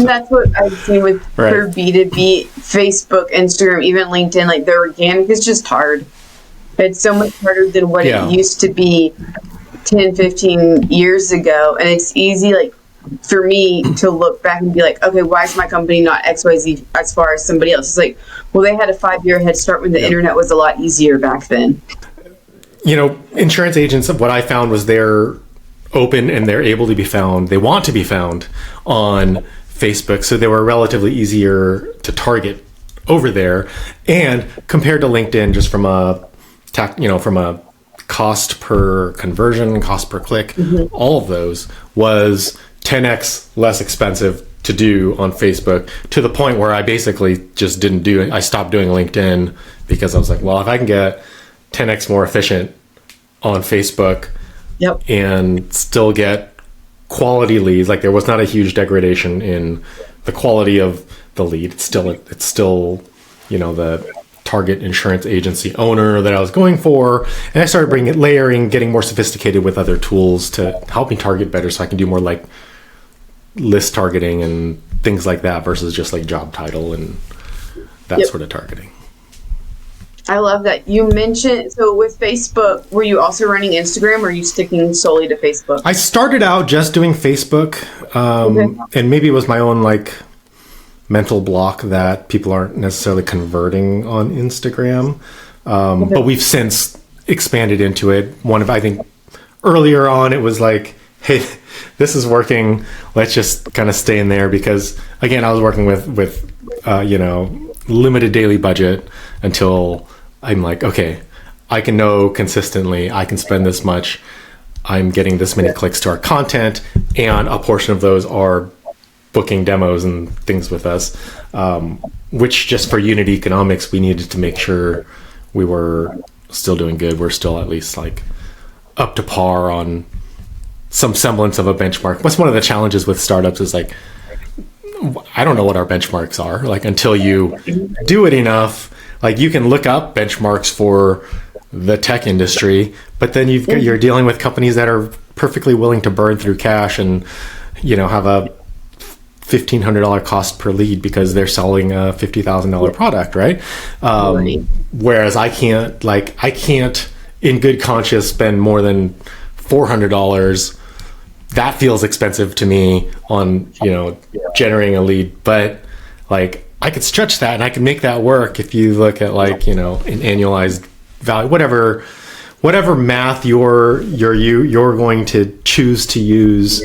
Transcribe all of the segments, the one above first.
And that's what I've seen with Right. for B2B, Facebook, Instagram, even LinkedIn, like the organic is just hard. It's so much harder than what Yeah. it used to be 10, 15 years ago. And it's easy, like, for me to look back and be like, okay, why is my company not XYZ as far as somebody else? It's like, well, they had a 5-year head start when the internet was a lot easier back then. Insurance agents, what I found was they're open and they're able to be found. They want to be found on Facebook, so they were relatively easier to target over there. And compared to LinkedIn, just from a cost per conversion, cost per click, all of those was 10x less expensive to do on Facebook, to the point where I basically just didn't do it. I stopped doing LinkedIn because I was like, well, if I can get 10x more efficient on Facebook and still get quality leads, like there was not a huge degradation in the quality of the lead. It's still the target insurance agency owner that I was going for. And I started getting more sophisticated with other tools to help me target better, so I can do more like list targeting and things like that versus just like job title and that sort of targeting. I love that. You mentioned, so with Facebook, were you also running Instagram, or are you sticking solely to Facebook? I started out just doing Facebook, and maybe it was my own like mental block that people aren't necessarily converting on Instagram. But we've since expanded into it. I think earlier on, it was like, hey, this is working. Let's just kind of stay in there, because again, I was working with limited daily budget until I'm like, okay, I can know consistently I can spend this much. I'm getting this many clicks to our content, and a portion of those are booking demos and things with us, which just for unit economics, we needed to make sure we were still doing good. We're still at least like up to par on some semblance of a benchmark. What's one of the challenges with startups is like, I don't know what our benchmarks are. Like until you do it enough, like you can look up benchmarks for the tech industry, but then you're dealing with companies that are perfectly willing to burn through cash and, have a $1,500 cost per lead because they're selling a $50,000 product, right? Whereas I can't in good conscience spend more than $400. That feels expensive to me on, generating a lead, but like I could stretch that and I can make that work if you look at like, an annualized value, whatever math you're going to choose to use,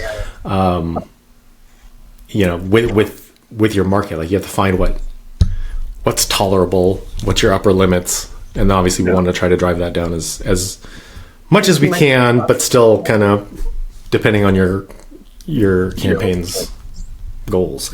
with your market. Like you have to find what's tolerable, what's your upper limits. And obviously we want to try to drive that down as much as we can, but still kind of depending on your campaign's goals, I guess.